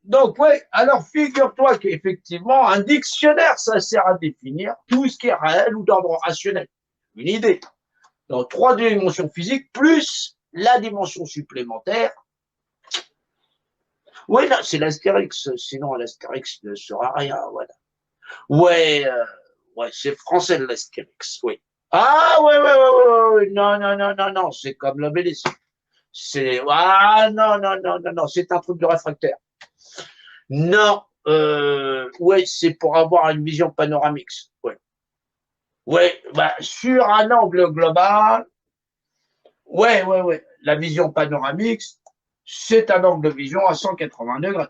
Donc, oui, alors figure-toi qu'effectivement, un dictionnaire, ça sert à définir tout ce qui est réel ou d'ordre rationnel. Une idée. Dans 3 dimensions physiques, plus la dimension supplémentaire. Oui, non, c'est l'Astérix, sinon l'Astérix ne sera rien, voilà. Ouais, ouais, c'est français l'Astérix, oui. Ah, ouais, ouais, ouais, ouais, ouais, non, non, non, non, non, c'est comme l'obélisque. C'est, ah, non, non, non, non, non, c'est un truc de réfractaire. Non, ouais, c'est pour avoir une vision panoramique. Ouais, ouais, bah, sur un angle global, ouais, ouais, ouais. La vision panoramique, c'est un angle de vision à 180 degrés.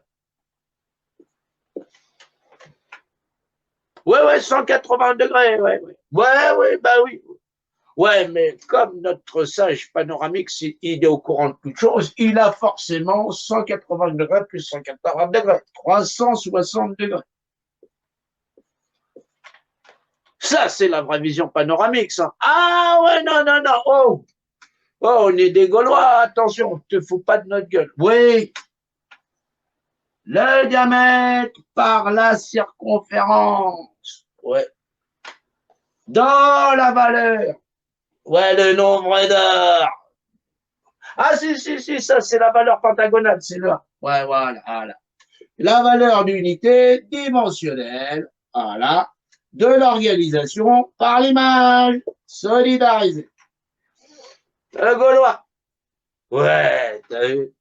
Ouais, ouais, 180 degrés, ouais, ouais. Ouais, ouais, bah oui. Ouais, mais comme notre sage panoramique, il est au courant de toute chose, il a forcément 180 degrés plus 180 degrés, 360 degrés. Ça, c'est la vraie vision panoramique, ça. Ah ouais, non, non, non, oh, oh, on est des Gaulois, attention, ne te fous pas de notre gueule. Oui, le diamètre par la circonférence. Ouais. Dans la valeur. Ouais, le nombre d'heures. Ah, si, si, si, ça, c'est la valeur pentagonale, c'est là. Ouais, voilà, voilà. La valeur d'unité dimensionnelle, voilà, de l'organisation par l'image solidarisée. Le Gaulois. Ouais, t'as vu.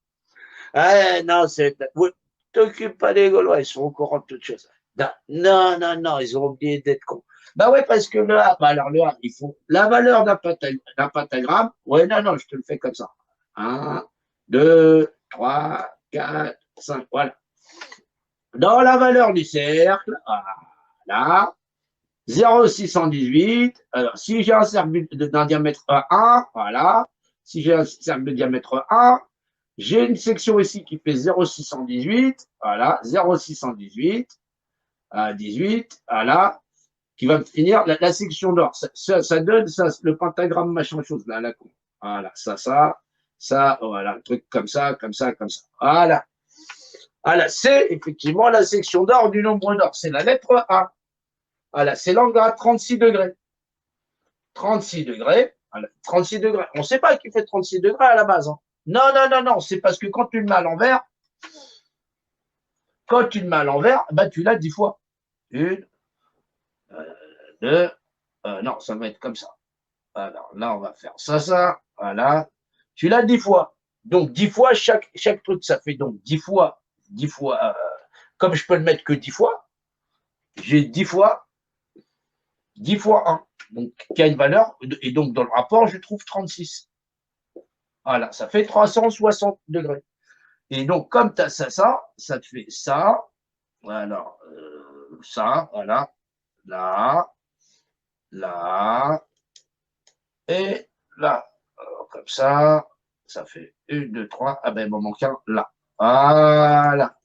Ah, non, c'est. Oui, t'occupes pas des Gaulois, ils sont au courant de toutes choses. Non, non, non, non, ils ont oublié d'être cons. Bah ouais, parce que le A, bah alors le A, il faut la valeur d'un pentagramme. Ouais, non, non, je te le fais comme ça. 1, 2, 3, 4, 5, voilà. Dans la valeur du cercle, voilà, 0,618. Alors, si j'ai un cercle d'un diamètre 1, voilà. Si j'ai un cercle de diamètre 1, j'ai une section ici qui fait 0,618. Voilà, 0,618. 18. Voilà. Qui va finir la section d'or. Ça donne ça, le pentagramme machin chose, là, la con. Voilà, ça, voilà, un truc comme ça, comme ça, comme ça. Voilà. Voilà, c'est effectivement la section d'or du nombre d'or. C'est la lettre A. Voilà, c'est l'angle à 36 degrés. 36 degrés. Voilà, 36 degrés. On ne sait pas qui fait 36 degrés à la base. Hein. Non, non, non, non. C'est parce que quand tu le mets à l'envers, bah, tu l'as 10 fois. Une, deux, non, ça va être comme ça. Alors là, on va faire ça, voilà. Tu l'as 10 fois. Donc 10 fois, chaque truc, ça fait donc 10 fois, comme je peux le mettre que 10 fois, j'ai 10 fois 1. Donc, qui a une valeur, et donc dans le rapport, je trouve 36. Voilà, ça fait 360 degrés. Et donc, comme tu as ça te fait ça, voilà, ça, voilà, là, là, et là. Alors, comme ça fait 1, 2, 3, ah ben, il m'en manque un là. Voilà.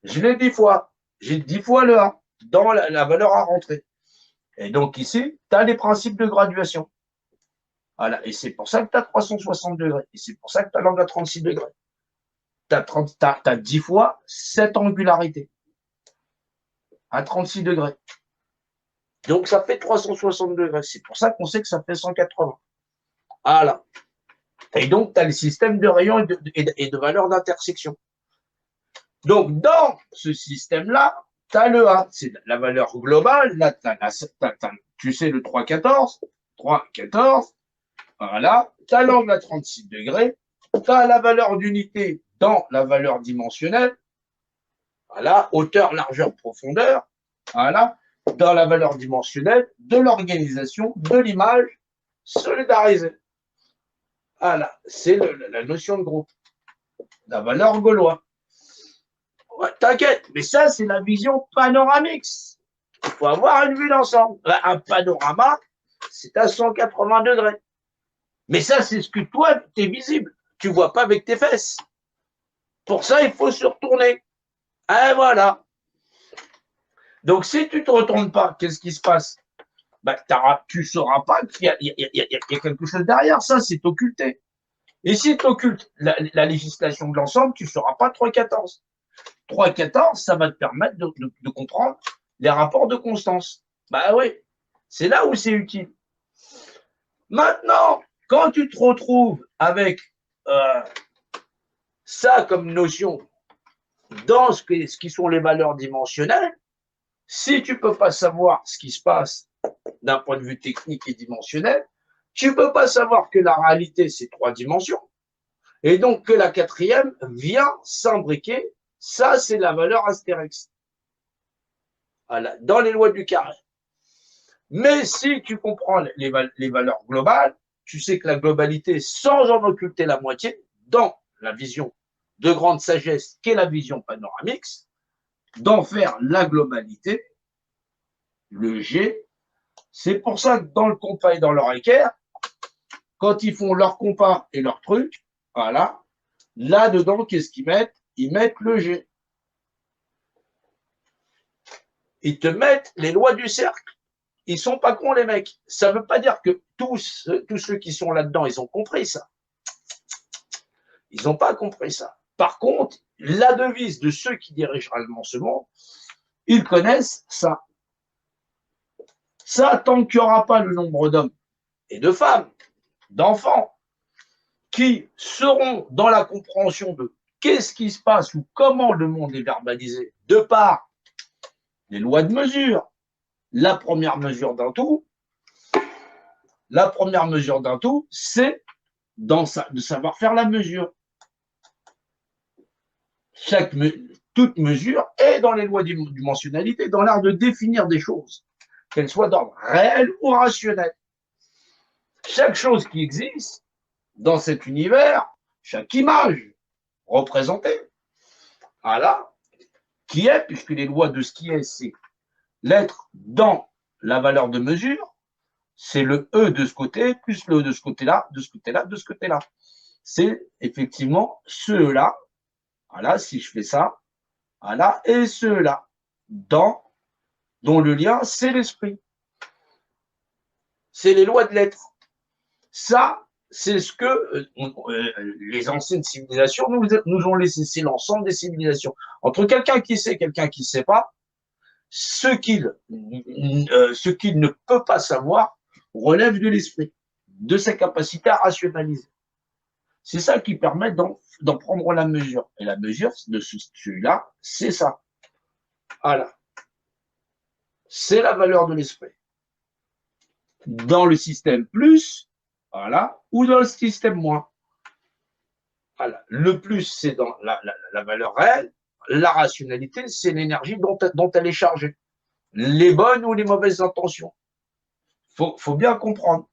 Je l'ai 10 fois. J'ai 10 fois le A dans la valeur à rentrer. Et donc ici, tu as les principes de graduation. Voilà. Et c'est pour ça que tu as 360 degrés. Et c'est pour ça que tu as l'angle à 36 degrés. Tu as 10 fois cette angularité à 36 degrés. Donc ça fait 360 degrés. C'est pour ça qu'on sait que ça fait 180. Voilà. Et donc, tu as le système de rayons et de valeurs d'intersection. Donc, dans ce système-là, tu as le A, c'est la valeur globale. Là, tu sais, le 3,14. 3,14. Voilà. Tu as l'angle à 36 degrés. Tu as la valeur d'unité dans la valeur dimensionnelle. Voilà. Hauteur, largeur, profondeur. Voilà. Dans la valeur dimensionnelle de l'organisation de l'image solidarisée. Voilà. C'est la notion de groupe. La valeur gauloise. Ouais, t'inquiète, mais ça, c'est la vision panoramique. Il faut avoir une vue d'ensemble. Un panorama, c'est à 180 degrés. Mais ça, c'est ce que toi, tu es visible. Tu ne vois pas avec tes fesses. Pour ça, il faut se retourner. Et voilà. Donc, si tu ne te retournes pas, qu'est-ce qui se passe? Bah, tu ne sauras pas qu'il y a quelque chose derrière. Ça, c'est occulté. Et si tu occultes la législation de l'ensemble, tu ne sauras pas 3,14. 3,14, ça va te permettre de comprendre les rapports de constance. Bah oui, c'est là où c'est utile. Maintenant, quand tu te retrouves avec ça comme notion dans ce qui sont les valeurs dimensionnelles, si tu ne peux pas savoir ce qui se passe d'un point de vue technique et dimensionnel, tu ne peux pas savoir que la réalité, c'est 3 dimensions, et donc que la 4e vient s'imbriquer. Ça, c'est la valeur astérix. Voilà, dans les lois du carré. Mais si tu comprends les valeurs globales, tu sais que la globalité, sans en occulter la moitié, dans la vision de grande sagesse qu'est la vision panoramique, d'en faire la globalité, le G. C'est pour ça que dans le compas et dans leur équerre, quand ils font leur compas et leur truc, voilà, là-dedans, qu'est-ce qu'ils mettent? Ils mettent le G. Ils te mettent les lois du cercle. Ils sont pas cons, les mecs. Ça veut pas dire que tous ceux qui sont là-dedans, ils ont compris ça. Ils n'ont pas compris ça. Par contre, la devise de ceux qui dirigent réellement ce monde, ils connaissent ça. Ça, tant qu'il n'y aura pas le nombre d'hommes et de femmes, d'enfants, qui seront dans la compréhension de qu'est-ce qui se passe ou comment le monde est verbalisé, de par les lois de mesure, la première mesure d'un tout, c'est de savoir faire la mesure. Toute mesure est dans les lois de dimensionnalité, dans l'art de définir des choses, qu'elles soient d'ordre réel ou rationnel. Chaque chose qui existe dans cet univers, chaque image représentée, voilà, qui est, puisque les lois de ce qui est, c'est l'être dans la valeur de mesure, c'est le E de ce côté, plus le E de ce côté-là, de ce côté-là, de ce côté-là. C'est effectivement ceux-là, voilà, si je fais ça, voilà, et ceux-là, dont le lien, c'est l'esprit. C'est les lois de l'être. Ça, c'est ce que les anciennes civilisations nous ont laissé. C'est l'ensemble des civilisations. Entre quelqu'un qui sait et quelqu'un qui ne sait pas, ce qu'il ne peut pas savoir relève de l'esprit, de sa capacité à rationaliser. C'est ça qui permet d'en prendre la mesure. Et la mesure de celui-là, c'est ça. Voilà. C'est la valeur de l'esprit. Dans le système plus, voilà, ou dans le système moins. Voilà. Le plus, c'est dans la valeur réelle. La rationalité, c'est l'énergie dont elle est chargée. Les bonnes ou les mauvaises intentions. Faut bien comprendre.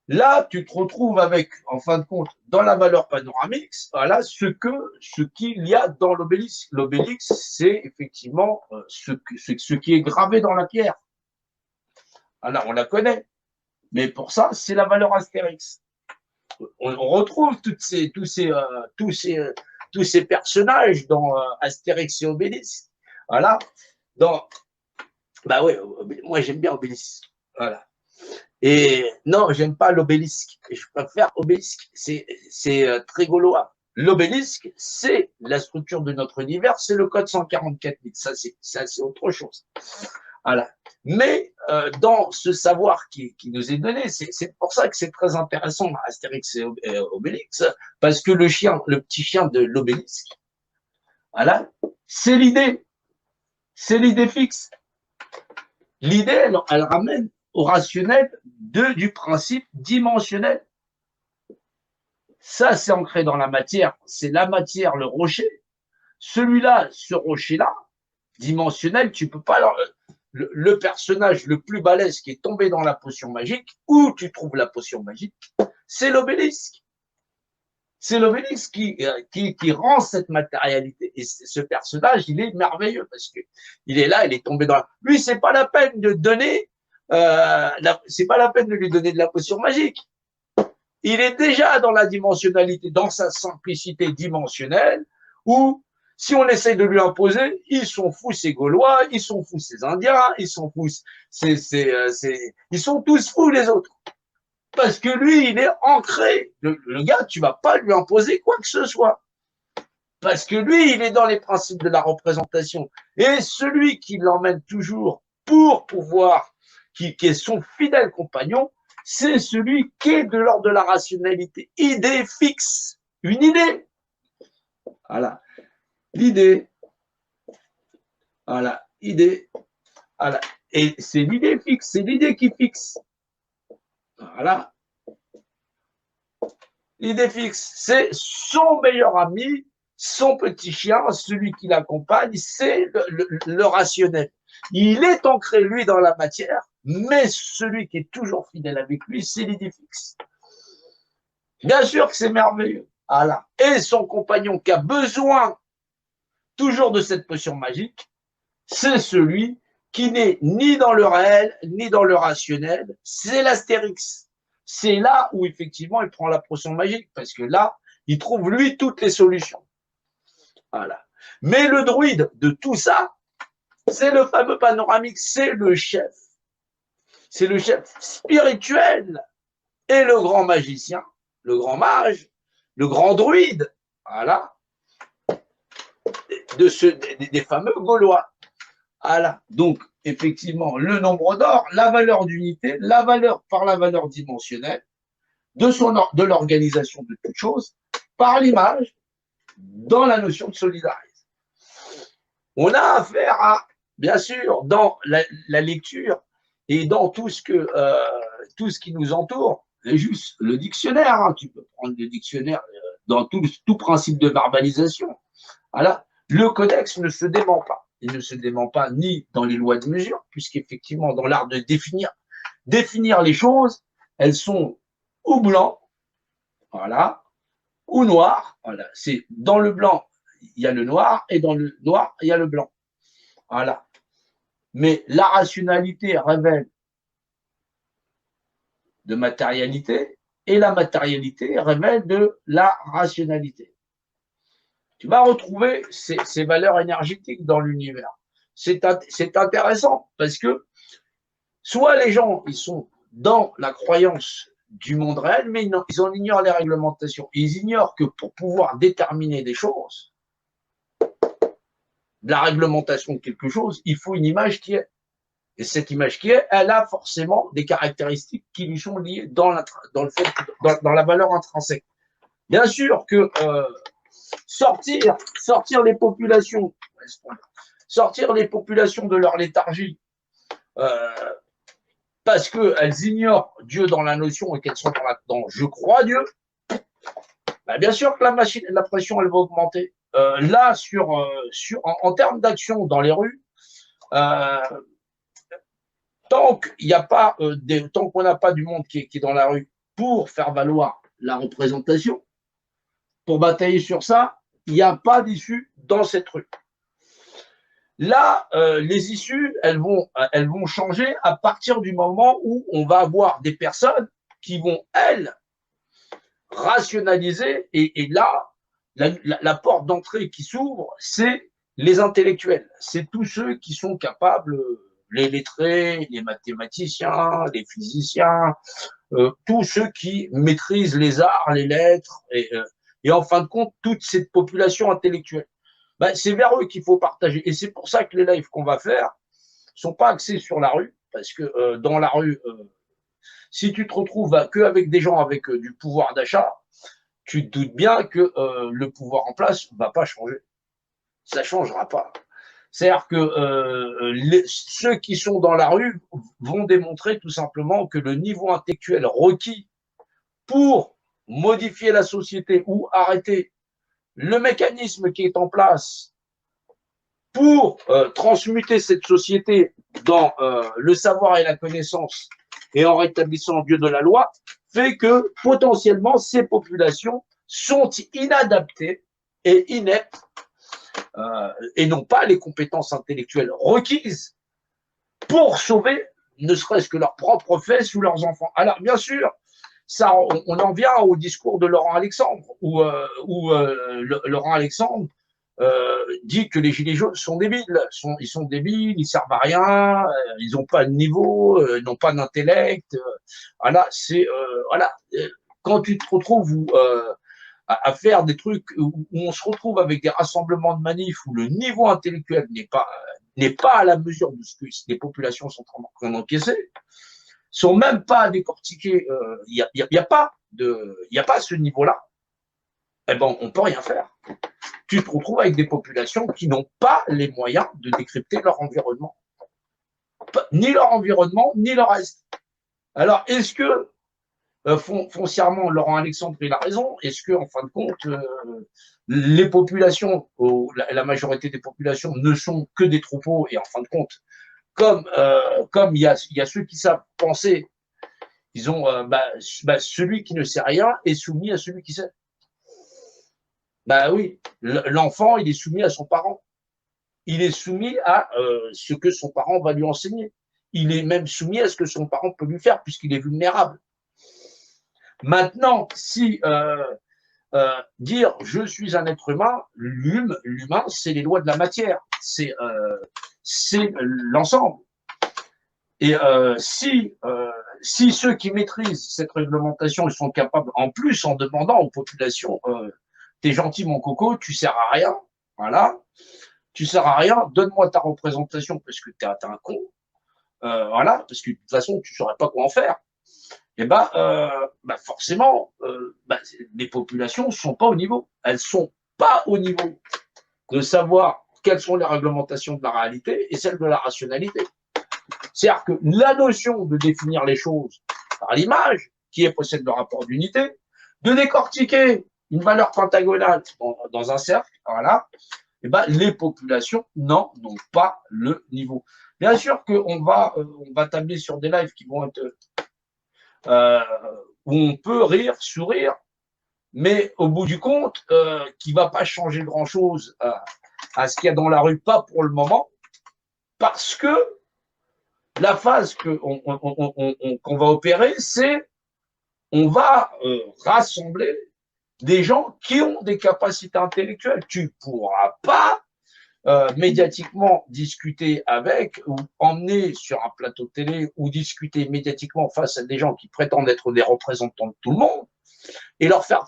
Là, tu te retrouves avec, en fin de compte, dans la valeur panoramique, voilà, ce qu'il y a dans l'obélisque. L'obélisque, c'est effectivement ce qui est gravé dans la pierre. Alors, on la connaît. Mais pour ça, c'est la valeur astérix. On retrouve tous ces personnages dans Astérix et Obélix. Voilà. Bah oui, moi j'aime bien Obélix. Voilà. Et non, j'aime pas l'obélisque. Je préfère Obélisque. C'est très gaulois. L'obélisque, c'est la structure de notre univers, c'est le code 144 000. Ça, c'est autre chose. Voilà. Mais dans ce savoir qui nous est donné, c'est pour ça que c'est très intéressant Astérix et Obélix, parce que le petit chien de l'obélisque, voilà, c'est l'idée fixe. L'idée, elle ramène au rationnel du principe dimensionnel. Ça, c'est ancré dans la matière. C'est la matière, le rocher. Celui-là, ce rocher-là, dimensionnel, tu peux pas... Le personnage le plus balèze qui est tombé dans la potion magique, où tu trouves la potion magique, c'est l'obélisque. C'est l'obélisque qui rend cette matérialité. Et ce personnage, il est merveilleux parce que il est là, il est tombé dans la... Lui, c'est pas la peine de donner, c'est pas la peine de lui donner de la potion magique. Il est déjà dans la dimensionnalité, dans sa simplicité dimensionnelle, où si on essaie de lui imposer, ils sont fous ces Gaulois, ils sont fous ces Indiens, ils sont fous, ils sont tous fous les autres. Parce que lui, il est ancré. Le gars, tu vas pas lui imposer quoi que ce soit. parce que lui, il est dans les principes de la représentation. Et celui qui l'emmène toujours pour pouvoir, qui est son fidèle compagnon, c'est celui qui est de l'ordre de la rationalité. Idée fixe, une idée. Voilà, l'idée. Voilà, idée. Voilà. Et c'est l'idée fixe, c'est l'idée qui fixe. Voilà. L'idée fixe, c'est son meilleur ami, son petit chien, celui qui l'accompagne, c'est le rationnel. Il est ancré, lui, dans la matière, mais celui qui est toujours fidèle avec lui, c'est l'idée fixe. Bien sûr que c'est merveilleux. Voilà. Et son compagnon qui a besoin toujours de cette potion magique, c'est celui qui n'est ni dans le réel, ni dans le rationnel, c'est l'astérix. C'est là où, effectivement, il prend la potion magique, parce que là, il trouve, lui, toutes les solutions. Voilà. Mais le druide de tout ça, c'est le fameux panoramique, c'est le chef. C'est le chef spirituel et le grand magicien, le grand mage, le grand druide, voilà, des fameux Gaulois. Voilà. Donc, effectivement, le nombre d'or, la valeur d'unité, la valeur par la valeur dimensionnelle de l'organisation de toute chose, par l'image, dans la notion de solidarité. On a affaire à, bien sûr, dans la lecture et dans tout ce qui nous entoure, juste le dictionnaire, hein, tu peux prendre le dictionnaire dans tout principe de verbalisation. Voilà. Le codex ne se dément pas. Il ne se dément pas ni dans les lois de mesure, puisqu'effectivement, dans l'art de définir les choses, elles sont ou blanc, voilà, ou noir. Voilà. C'est dans le blanc, il y a le noir, et dans le noir, il y a le blanc. Voilà. Mais la rationalité révèle de matérialité, et la matérialité révèle de la rationalité. Tu vas retrouver ces valeurs énergétiques dans l'univers. C'est intéressant parce que soit les gens, ils sont dans la croyance du monde réel, mais ils en ignorent les réglementations. Ils ignorent que pour pouvoir déterminer des choses, de la réglementation de quelque chose, il faut une image qui est. Et cette image qui est, elle a forcément des caractéristiques qui lui sont liées dans la valeur intrinsèque. Bien sûr que sortir les populations de leur léthargie parce qu'elles ignorent Dieu dans la notion et qu'elles sont dans je crois Dieu, bah bien sûr que la pression elle va augmenter. Là, en termes d'action dans les rues, tant qu'on n'a pas du monde qui est dans la rue pour faire valoir la représentation, pour batailler sur ça, il n'y a pas d'issue dans cette rue. Là, les issues, elles vont changer à partir du moment où on va avoir des personnes qui vont, elles, rationaliser. Et là, la porte d'entrée qui s'ouvre, c'est les intellectuels. C'est tous ceux qui sont capables, les lettrés, les mathématiciens, les physiciens, tous ceux qui maîtrisent les arts, les lettres, et en fin de compte, toute cette population intellectuelle. Ben, c'est vers eux qu'il faut partager. Et c'est pour ça que les lives qu'on va faire ne sont pas axés sur la rue, parce que dans la rue, si tu te retrouves qu'avec des gens avec du pouvoir d'achat, tu te doutes bien que le pouvoir en place ne va pas changer. Ça ne changera pas. C'est-à-dire que ceux qui sont dans la rue vont démontrer tout simplement que le niveau intellectuel requis pour modifier la société ou arrêter le mécanisme qui est en place pour transmuter cette société dans le savoir et la connaissance et en rétablissant le lieu de la loi, fait que potentiellement ces populations sont inadaptées et ineptes et n'ont pas les compétences intellectuelles requises pour sauver ne serait-ce que leurs propres fesses ou leurs enfants. Alors bien sûr, ça, on en vient au discours de Laurent Alexandre, où Laurent Alexandre dit que les gilets jaunes sont débiles, ils sont débiles, ils servent à rien, ils n'ont pas de niveau, ils n'ont pas d'intellect. Voilà, c'est voilà. Quand tu te retrouves à faire des trucs où on se retrouve avec des rassemblements de manifs où le niveau intellectuel n'est pas à la mesure de ce que les populations sont en train d'encaisser, sont même pas à décortiquer, il y a pas ce niveau-là, eh ben, on peut rien faire. Tu te retrouves avec des populations qui n'ont pas les moyens de décrypter leur environnement. Ni leur environnement, ni leur reste. Alors, est-ce que, foncièrement, Laurent Alexandre, il a raison, est-ce que, en fin de compte, les populations, la majorité des populations ne sont que des troupeaux, et en fin de compte, comme il y a ceux qui savent penser, ils ont celui qui ne sait rien est soumis à celui qui sait. Bah oui, l'enfant, il est soumis à son parent. Il est soumis à ce que son parent va lui enseigner. Il est même soumis à ce que son parent peut lui faire, puisqu'il est vulnérable. Maintenant, si dire je suis un être humain, l'humain, c'est les lois de la matière, c'est l'ensemble. Et si ceux qui maîtrisent cette réglementation, ils sont capables, en plus, en demandant aux populations, t'es gentil mon coco, tu sers à rien, voilà, tu sers à rien, donne-moi ta représentation parce que t'es un con, voilà, parce que de toute façon tu saurais pas quoi en faire. Et forcément, les populations sont pas au niveau, elles sont pas au niveau de savoir quelles sont les réglementations de la réalité et celles de la rationalité. C'est-à-dire que la notion de définir les choses par l'image, qui possède le rapport d'unité, de décortiquer une valeur pentagonale dans un cercle, voilà, et les populations n'en ont pas le niveau. Bien sûr qu'on va tabler sur des lives qui vont être où on peut rire, sourire, mais au bout du compte, qui va pas changer grand-chose à ce qu'il y a dans la rue, pas pour le moment, parce que la phase qu'on va opérer, c'est on va rassembler des gens qui ont des capacités intellectuelles. Tu pourras pas médiatiquement discuter avec ou emmener sur un plateau de télé ou discuter médiatiquement face à des gens qui prétendent être des représentants de tout le monde et leur faire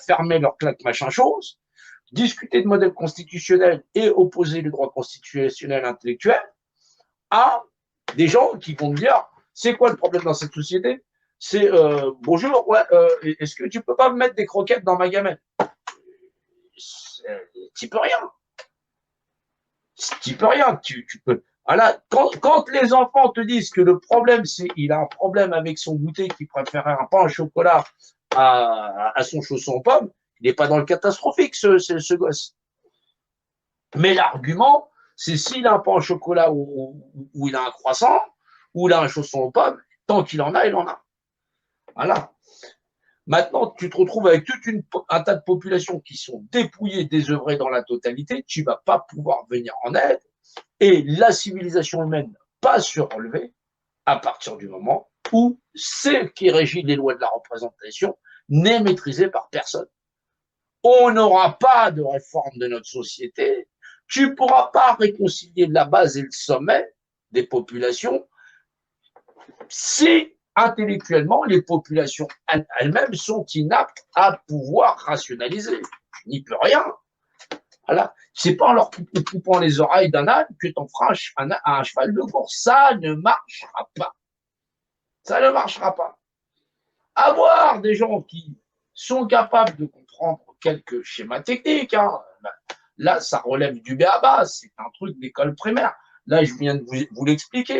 fermer leur claque machin chose, discuter de modèle constitutionnel et opposer le droit constitutionnel intellectuel à des gens qui vont me dire c'est quoi le problème dans cette société? C'est bonjour, ouais, est-ce que tu peux pas me mettre des croquettes dans ma gamelle? Tu peux rien. Tu peux rien. Tu peux. Voilà, quand les enfants te disent que le problème, c'est il a un problème avec son goûter, qu'il préférait un pain au chocolat à son chausson aux pommes, il n'est pas dans le catastrophique, ce gosse. Mais l'argument, c'est s'il a un pain au chocolat ou il a un croissant, ou il a un chausson aux pommes, tant qu'il en a, il en a. Voilà. Maintenant, tu te retrouves avec un tas de populations qui sont dépouillées, désœuvrées dans la totalité, tu ne vas pas pouvoir venir en aide, et la civilisation humaine pas se relever à partir du moment où ce qui régit les lois de la représentation n'est maîtrisé par personne. On n'aura pas de réforme de notre société, tu ne pourras pas réconcilier la base et le sommet des populations si intellectuellement les populations elles-mêmes sont inaptes à pouvoir rationaliser. Tu n'y peux rien. Voilà. C'est pas en leur coupant les oreilles d'un âne que t'en feras un cheval de course. Ça ne marchera pas. Ça ne marchera pas. Avoir des gens qui sont capables de comprendre quelques schémas techniques, hein, là, ça relève du b.a.-ba, c'est un truc d'école primaire. Là, je viens de vous l'expliquer.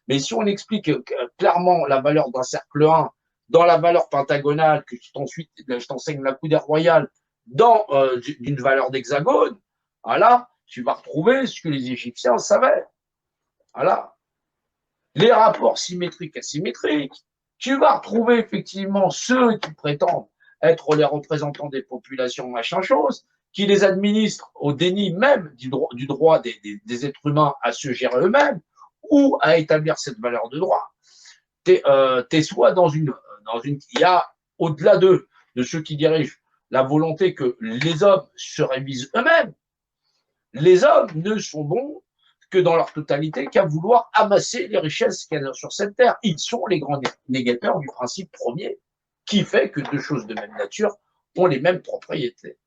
Mais si on explique clairement la valeur d'un cercle 1 dans la valeur pentagonale, que ensuite je t'enseigne la coudère royale dans d'une valeur d'hexagone, voilà, tu vas retrouver ce que les Égyptiens savaient. Voilà. Les rapports symétriques asymétriques, tu vas retrouver effectivement ceux qui prétendent être les représentants des populations, machin chose, qui les administrent au déni même du droit des êtres humains à se gérer eux-mêmes ou à établir cette valeur de droit. T'es soit dans une, il y a au-delà de ceux qui dirigent la volonté que les hommes se révisent eux-mêmes. Les hommes ne sont bons que dans leur totalité qu'à vouloir amasser les richesses qu'il y a sur cette terre. Ils sont les grands négateurs du principe premier qui fait que deux choses de même nature ont les mêmes propriétés.